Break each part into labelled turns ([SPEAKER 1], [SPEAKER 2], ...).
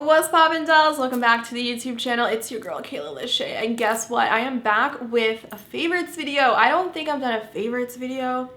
[SPEAKER 1] What's poppin', dolls? Welcome back to the YouTube channel. It's your girl Kayla Lashae, and guess what? I am back with a favorites video. I don't think I've done a favorites video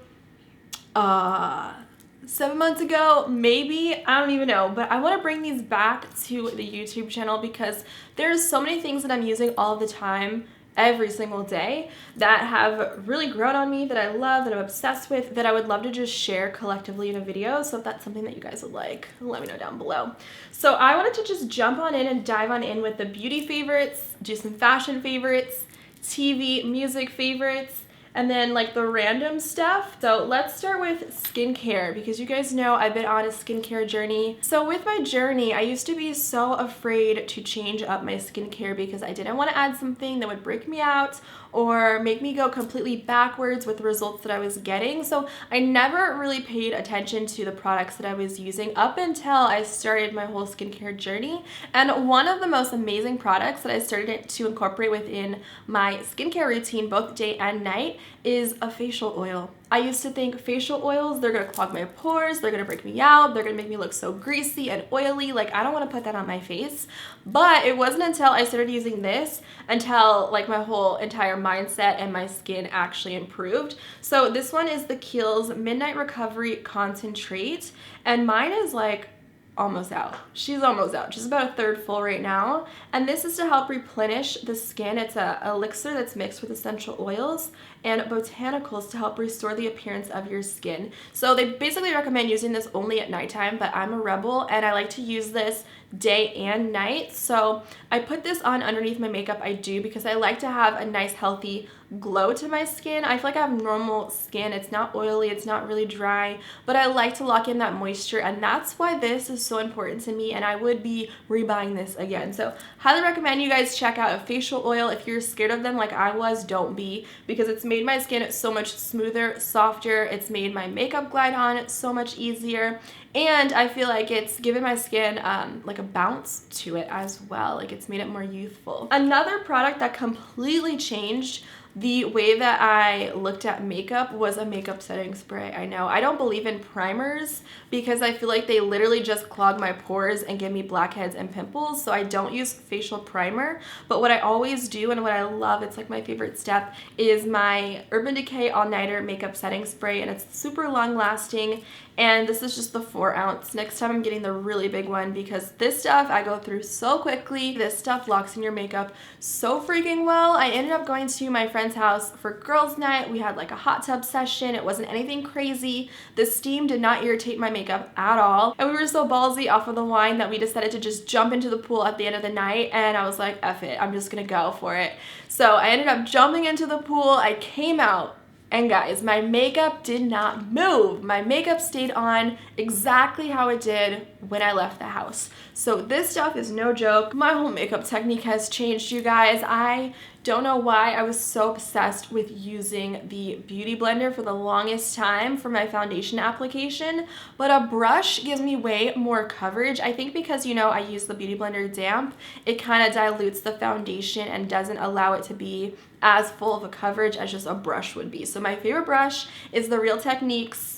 [SPEAKER 1] 7 months ago, maybe, I don't even know, but I want to bring these back to the YouTube channel because there's so many things that I'm using all the time, every single day, that have really grown on me, that I love, that I'm obsessed with, that I would love to just share collectively in a video. So if that's something that you guys would like, let me know down below. So I wanted to just jump on in and dive on in with the beauty favorites, do some fashion favorites, TV, music favorites, and then like the random stuff. So let's start with skincare because you guys know I've been on a skincare journey. So with my journey, I used to be so afraid to change up my skincare because I didn't want to add something that would break me out or make me go completely backwards with the results that I was getting. So I never really paid attention to the products that I was using up until I started my whole skincare journey. And one of the most amazing products that I started to incorporate within my skincare routine, both day and night, is a facial oil. I used to think facial oils, they're gonna clog my pores, they're gonna break me out, they're gonna make me look so greasy and oily, like I don't wanna put that on my face. But it wasn't until I started using this until like my whole entire mindset and my skin actually improved. So this one is the Kiehl's Midnight Recovery Concentrate, and mine is like almost out. She's almost out. She's about a third full right now. And this is to help replenish the skin. It's a elixir that's mixed with essential oils and botanicals to help restore the appearance of your skin. So they basically recommend using this only at nighttime, but I'm a rebel and I like to use this day and night. So I put this on underneath my makeup. I do because I like to have a nice healthy glow to my skin. I feel like I have normal skin. It's not oily, it's not really dry, but I like to lock in that moisture, and that's why this is so important to me, and I would be rebuying this again. So highly recommend you guys check out a facial oil. If you're scared of them like I was, don't be, because it's made my skin so much smoother, softer. It's made my makeup glide on so much easier, and I feel like it's given my skin like a bounce to it as well. Like it's made it more youthful. Another product that completely changed the way that I looked at makeup was a makeup setting spray. I know I don't believe in primers because I feel like they literally just clog my pores and give me blackheads and pimples, so I don't use facial primer. But what I always do and what I love, it's like my favorite step, is my Urban Decay All Nighter makeup setting spray, and it's super long lasting. And this is just the 4 ounce. Next time I'm getting the really big one because this stuff I go through so quickly. This stuff locks in your makeup so freaking well. I ended up going to my friend's house for girls' night. We had like a hot tub session. It wasn't anything crazy. The steam did not irritate my makeup at all. And we were so ballsy off of the wine that we decided to just jump into the pool at the end of the night. And I was like, F it, I'm just gonna go for it. So I ended up jumping into the pool. I came out. And guys, my makeup did not move. My makeup stayed on exactly how it did when I left the house. So this stuff is no joke. My whole makeup technique has changed, you guys. I don't know why I was so obsessed with using the Beauty Blender for the longest time for my foundation application, but a brush gives me way more coverage. I think because, you know, I use the Beauty Blender damp, it kind of dilutes the foundation and doesn't allow it to be as full of a coverage as just a brush would be. So my favorite brush is the Real Techniques.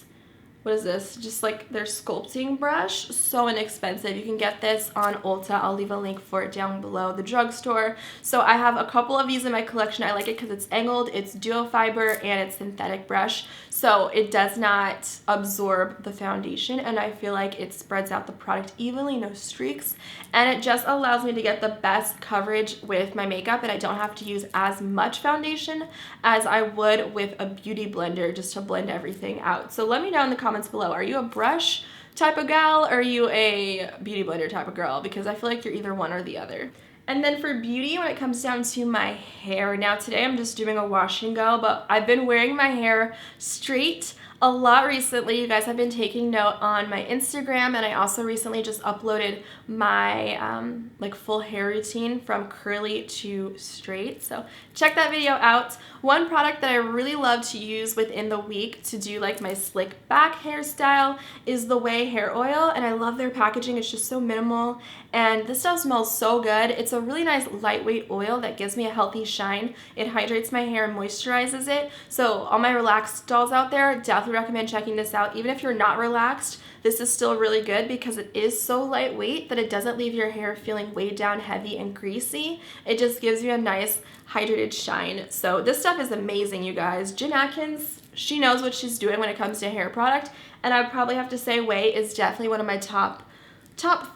[SPEAKER 1] What is this? Just like their sculpting brush. So inexpensive. You can get this on Ulta. I'll leave a link for it down below, the drugstore. So I have a couple of these in my collection. I like it because it's angled, it's duo fiber, and it's synthetic brush. So it does not absorb the foundation, and I feel like it spreads out the product evenly, no streaks. And it just allows me to get the best coverage with my makeup, and I don't have to use as much foundation as I would with a Beauty Blender just to blend everything out. So let me know in the comments below, are you a brush type of gal or are you a Beauty Blender type of girl? Because I feel like you're either one or the other. And then for beauty, when it comes down to my hair, now today I'm just doing a wash and go, but I've been wearing my hair straight a lot recently. You guys have been taking note on my Instagram, and I also recently just uploaded my like full hair routine from curly to straight, so check that video out. One product that I really love to use within the week to do like my slick back hairstyle is the Way hair oil, and I love their packaging. It's just so minimal, and this stuff smells so good. It's a really nice lightweight oil that gives me a healthy shine. It hydrates my hair and moisturizes it. So all my relaxed dolls out there, definitely definitely recommend checking this out. Even if you're not relaxed, this is still really good because it is so lightweight that it doesn't leave your hair feeling weighed down, heavy, and greasy. It just gives you a nice hydrated shine. So this stuff is amazing, you guys. Jen Atkins, she knows what she's doing when it comes to hair product, and I would probably have to say Ouai is definitely one of my top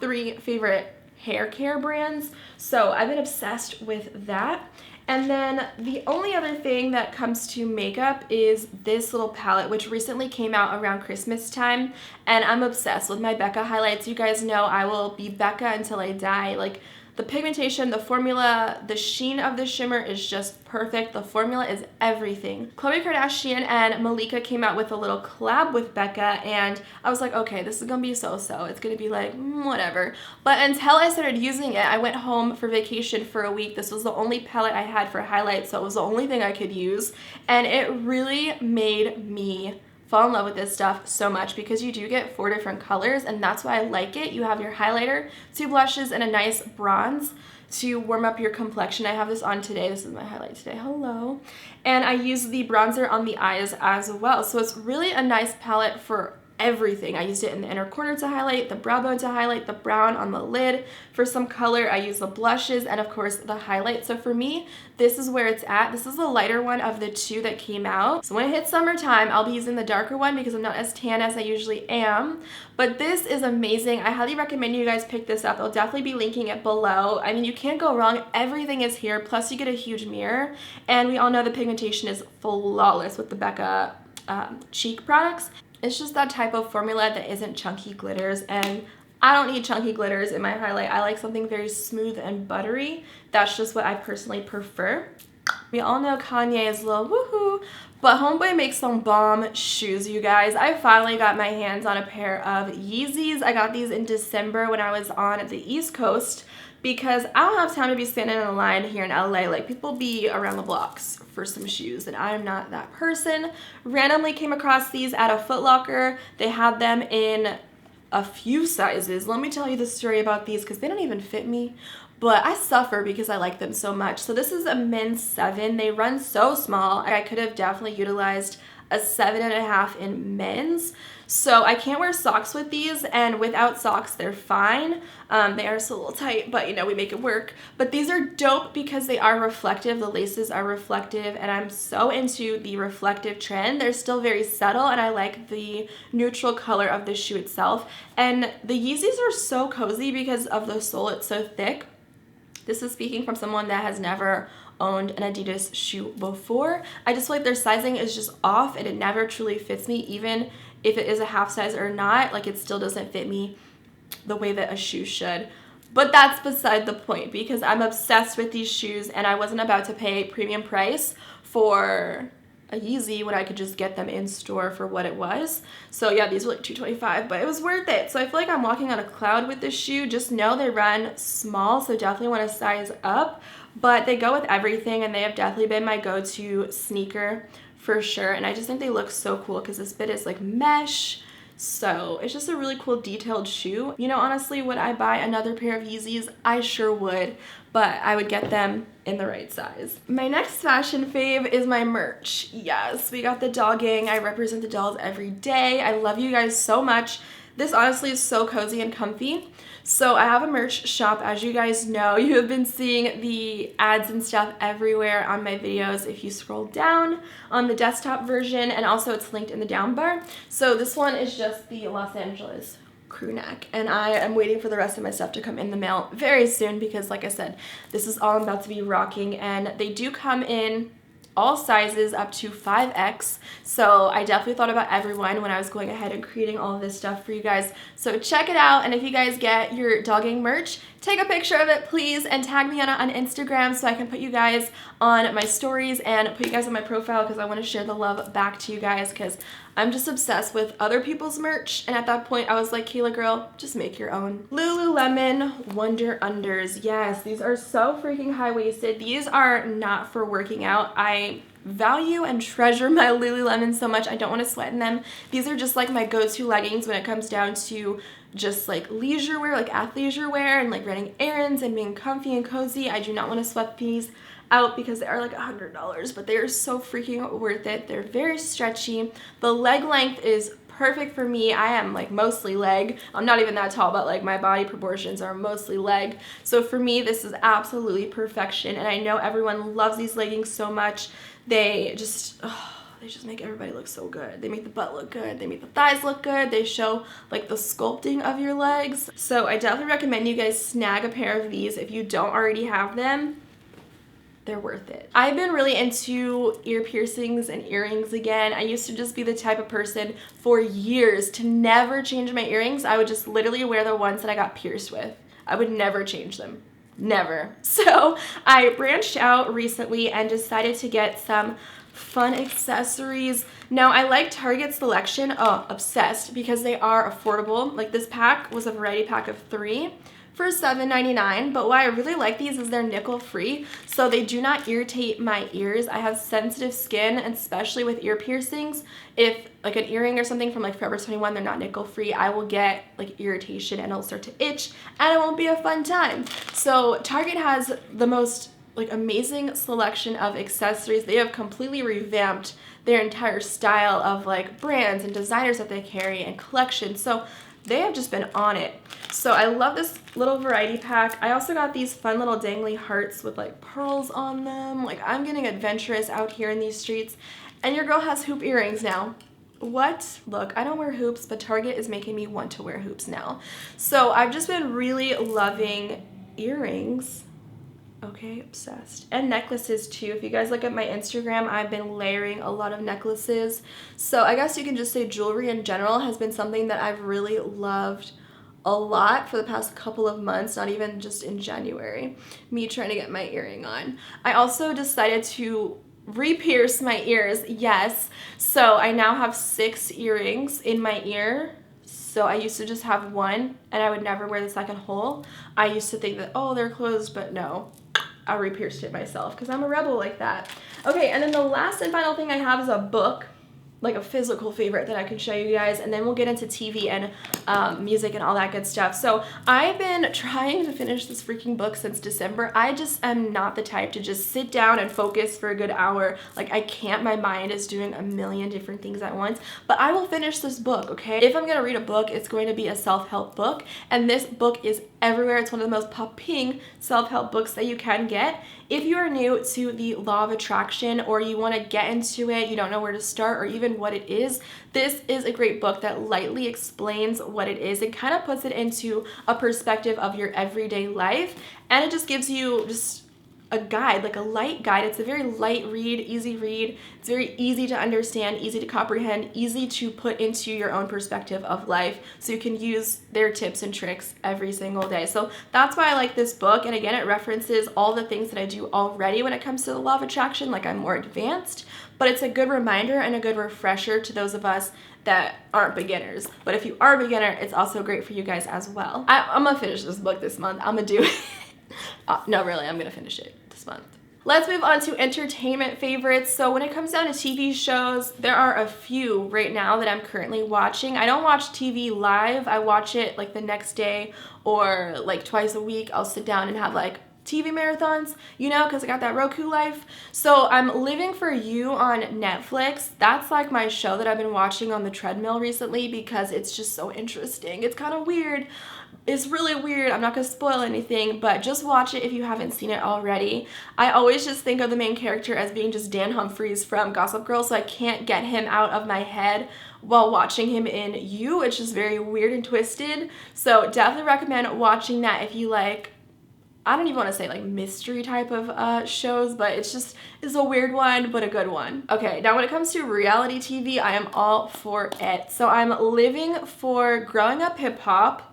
[SPEAKER 1] 3 favorite hair care brands. So I've been obsessed with that. And then the only other thing that comes to makeup is this little palette, which recently came out around Christmas time, and I'm obsessed with my Becca highlights. You guys know I will be Becca until I die. Like, the pigmentation, the formula, the sheen of the shimmer is just perfect. The formula is everything. Khloe Kardashian and Malika came out with a little collab with Becca, and I was like, okay, this is gonna be so-so. It's gonna be like, whatever. But until I started using it, I went home for vacation for a week. This was the only palette I had for highlights, so it was the only thing I could use. And it really made me fall in love with this stuff so much because you do get 4 different colors, and that's why I like it. You have your highlighter, 2 blushes, and a nice bronze to warm up your complexion. I have this on today. This is my highlight today. Hello. And I use the bronzer on the eyes as well. So it's really a nice palette for everything. I used it in the inner corner to highlight, the brow bone to highlight, the brown on the lid for some color. I use the blushes and of course the highlight. So for me, this is where it's at. This is the lighter one of the 2 that came out. So when it hits summertime, I'll be using the darker one because I'm not as tan as I usually am. But this is amazing. I highly recommend you guys pick this up. I'll definitely be linking it below. I mean, you can't go wrong. Everything is here. Plus you get a huge mirror. And we all know the pigmentation is flawless with the Becca cheek products. It's just that type of formula that isn't chunky glitters, and I don't need chunky glitters in my highlight. I like something very smooth and buttery. That's just what I personally prefer. We all know Kanye is a little woohoo, but homeboy makes some bomb shoes, you guys. I finally got my hands on a pair of Yeezys. I got these in December when I was on the East Coast because I don't have time to be standing in a line here in LA. Like, people be around the blocks for some shoes, and I'm not that person. Randomly came across these at a Foot Locker. They had them in a few sizes. Let me tell you the story about these because they don't even fit me, but I suffer because I like them so much. So this is a men's 7. They run so small. I could have definitely utilized a 7.5 in men's. So I can't wear socks with these, and without socks they're fine. They are still a little tight, but you know, we make it work. But these are dope because they are reflective. The laces are reflective, and I'm so into the reflective trend. They're still very subtle, and I like the neutral color of the shoe itself. And the Yeezys are so cozy because of the sole. It's so thick. This is speaking from someone that has never owned an Adidas shoe before. I just feel like their sizing is just off, and it never truly fits me, even if it is a half size or not. Like, it still doesn't fit me the way that a shoe should. But that's beside the point because I'm obsessed with these shoes, and I wasn't about to pay premium price for a Yeezy when I could just get them in store for what it was. So yeah, these were like $225, but it was worth it. So I feel like I'm walking on a cloud with this shoe. Just know they run small, so definitely want to size up, but they go with everything, and they have definitely been my go-to sneaker for sure. And I just think they look so cool because this bit is like mesh. So it's just a really cool detailed shoe. You know, honestly, would I buy another pair of Yeezys? I sure would, but I would get them in the right size. My next fashion fave is my merch. Yes, we got the doll gang. I represent the dolls every day. I love you guys so much. This honestly is so cozy and comfy. So I have a merch shop. As you guys know, you have been seeing the ads and stuff everywhere on my videos if you scroll down on the desktop version, and also it's linked in the down bar. So this one is just the Los Angeles crew neck, and I am waiting for the rest of my stuff to come in the mail very soon because, like I said, this is all I'm about to be rocking, and they do come in all sizes up to 5X. So I definitely thought about everyone when I was going ahead and creating all of this stuff for you guys. So check it out, and if you guys get your dogging merch, take a picture of it please and tag me on Instagram so I can put you guys on my stories and put you guys on my profile because I want to share the love back to you guys because I'm just obsessed with other people's merch, and at that point I was like, Kayla girl, just make your own. Lululemon Wonder Unders. Yes, these are so freaking high-waisted. These are not for working out. I value and treasure my Lululemon so much. I don't want to sweat in them. These are just like my go-to leggings when it comes down to just like leisure wear, like athleisure wear, and like running errands and being comfy and cozy. I do not want to sweat these out because they are like $100, but they are so freaking worth it. They're very stretchy. The leg length is perfect for me. I am like mostly leg. I'm not even that tall, but like my body proportions are mostly leg. So for me, this is absolutely perfection. And I know everyone loves these leggings so much. They just make everybody look so good. They make the butt look good. They make the thighs look good. They show like the sculpting of your legs. So I definitely recommend you guys snag a pair of these if you don't already have them. They're worth it. I've been really into ear piercings and earrings again. I used to just be the type of person for years to never change my earrings. I would just literally wear the ones that I got pierced with. I would never change them. Never. So I branched out recently and decided to get some fun accessories. Now I like Target's selection, obsessed, because they are affordable. Like this pack was a variety pack of 3 for $7.99, but why I really like these is they're nickel free, so they do not irritate my ears. I have sensitive skin, and especially with ear piercings, if like an earring or something from like Forever 21, they're not nickel free, I will get like irritation and it'll start to itch and it won't be a fun time. So Target has the most like amazing selection of accessories. They have completely revamped their entire style of like brands and designers that they carry and collections. So they have just been on it. So I love this little variety pack. I also got these fun little dangly hearts with like pearls on them. Like I'm getting adventurous out here in these streets. And your girl has hoop earrings now. What? Look, I don't wear hoops, but Target is making me want to wear hoops now. So I've just been really loving earrings. Okay, obsessed. And necklaces too. If you guys look at my Instagram, I've been layering a lot of necklaces. So I guess you can just say jewelry in general has been something that I've really loved a lot for the past couple of months, not even just in January. Me trying to get my earring on. I also decided to re-pierce my ears, yes. So I now have 6 earrings in my ear. So I used to just have one and I would never wear the second hole. I used to think that, oh, they're closed, but no. I re-pierced it myself because I'm a rebel like that. Okay, and then the last and final thing I have is a book, like a physical favorite that I can show you guys, and then we'll get into TV and music and all that good stuff. So I've been trying to finish this freaking book since December. I just am not the type to just sit down and focus for a good hour. Like I can't, my mind is doing a million different things at once, but I will finish this book, okay? If I'm gonna read a book, it's going to be a self-help book, and this book is everywhere. It's one of the most popping self-help books that you can get. If you are new to the law of attraction or you want to get into it, you don't know where to start or even what it is, this is a great book that lightly explains what it is and kind of puts it into a perspective of your everyday life, and it just gives you just a guide, like a light guide. It's a very light read, easy read. It's very easy to understand, easy to comprehend, easy to put into your own perspective of life, so you can use their tips and tricks every single day. So that's why I like this book. And again, it references all the things that I do already when it comes to the law of attraction. Like I'm more advanced, but it's a good reminder and a good refresher to those of us that aren't beginners. But if you are a beginner, it's also great for you guys as well. I'm gonna finish this book this month. I'm gonna do it. No, really, I'm gonna finish it this month. Let's move on to entertainment favorites. So when it comes down to TV shows, there are a few right now that I'm currently watching. I don't watch TV live. I watch it like the next day or like twice a week. I'll sit down and have like TV marathons, you know, because I got that Roku life. So I'm Living for You on Netflix. That's like my show that I've been watching on the treadmill recently because it's just so interesting. It's kind of weird. It's really weird. I'm not going to spoil anything, but just watch it if you haven't seen it already. I always just think of the main character as being just Dan Humphries from Gossip Girl, so I can't get him out of my head while watching him in You. It's just very weird and twisted. So definitely recommend watching that if you like, I don't even want to say like mystery type of shows, but it's a weird one, but a good one. Okay, now when it comes to reality TV, I am all for it. So I'm living for Growing Up Hip Hop.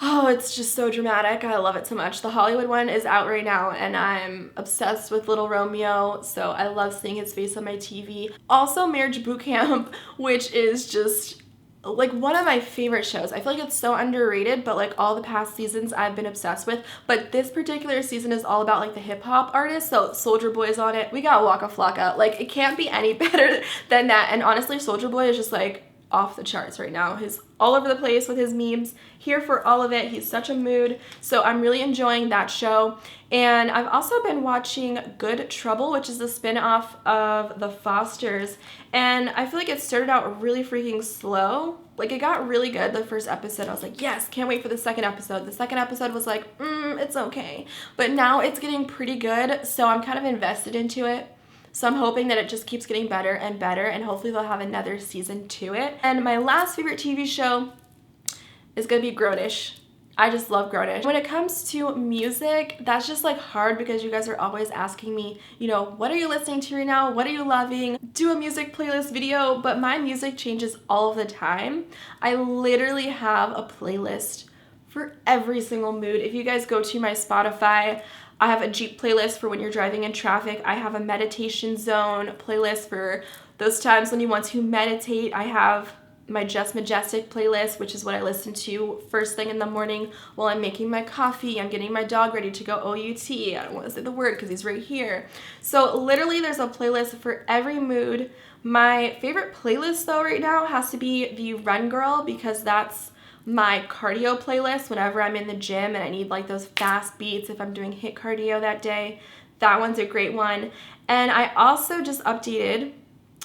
[SPEAKER 1] Oh, it's just so dramatic. I love it so much. The Hollywood one is out right now, and I'm obsessed with Little Romeo, so I love seeing his face on my TV. Also, Marriage Boot Camp, which is just like one of my favorite shows. I feel like it's so underrated, but like all the past seasons I've been obsessed with. But this particular season is all about like the hip hop artists. So Soulja Boy's on it. We got Waka Flocka. Like it can't be any better than that. And honestly, Soulja Boy is just like off the charts right now. He's all over the place with his memes, here for all of it. He's such a mood. So I'm really enjoying that show. And I've also been watching Good Trouble, which is a spin-off of The Fosters. And I feel like it started out really freaking slow. Like, it got really good the first episode. I was like, yes, can't wait for the second episode. The second episode was like, it's okay. But now it's getting pretty good, so I'm kind of invested into it. So I'm hoping that it just keeps getting better and better, and hopefully they'll have another season to it. And my last favorite TV show is gonna be Grownish. I just love Grownish. When it comes to music, that's just like hard because you guys are always asking me, you know, what are you listening to right now? What are you loving? Do a music playlist video, but my music changes all of the time. I literally have a playlist for every single mood. If you guys go to my Spotify, I have a Jeep playlist for when you're driving in traffic. I have a meditation zone playlist for those times when you want to meditate. I have my Just Majestic playlist, which is what I listen to first thing in the morning while I'm making my coffee. I'm getting my dog ready to go OUT. I don't want to say the word because he's right here. So literally there's a playlist for every mood. My favorite playlist though right now has to be the Run Girl, because that's my cardio playlist whenever I'm in the gym and I need like those fast beats if I'm doing HIIT cardio that day. That one's a great one. And I also just updated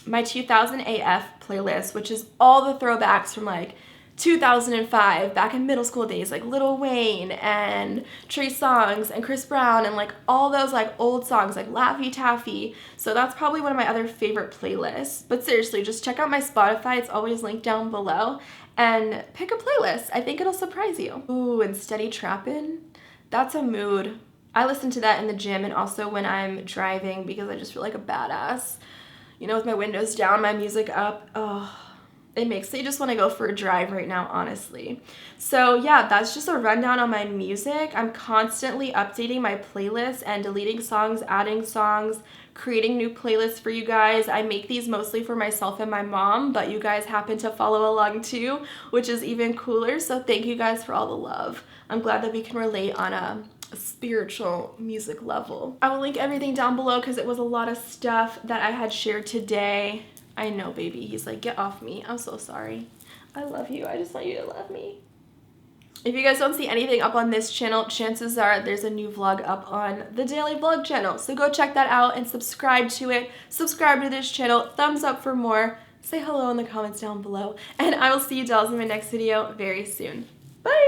[SPEAKER 1] my 2000 AF playlist, which is all the throwbacks from like 2005, back in middle school days, like Lil Wayne and Trey Songz and Chris Brown and like all those like old songs like Laffy Taffy. So that's probably one of my other favorite playlists. But seriously, just check out my Spotify. It's always linked down below. And pick a playlist. I think it'll surprise you. Ooh, and Steady Trappin'. That's a mood. I listen to that in the gym and also when I'm driving because I just feel like a badass. You know, with my windows down, my music up. Oh, it makes me just want to go for a drive right now, honestly. So yeah, that's just a rundown on my music. I'm constantly updating my playlist and deleting songs, adding songs, creating new playlists for you guys. I make these mostly for myself and my mom, but you guys happen to follow along too, which is even cooler. So thank you guys for all the love. I'm glad that we can relate on a spiritual music level. I will link everything down below because it was a lot of stuff that I had shared today. I know, baby. He's like, get off me. I'm so sorry. I love you. I just want you to love me. If you guys don't see anything up on this channel, chances are there's a new vlog up on the daily vlog channel. So go check that out and subscribe to it. Subscribe to this channel. Thumbs up for more. Say hello in the comments down below. And I will see you dolls in my next video very soon. Bye!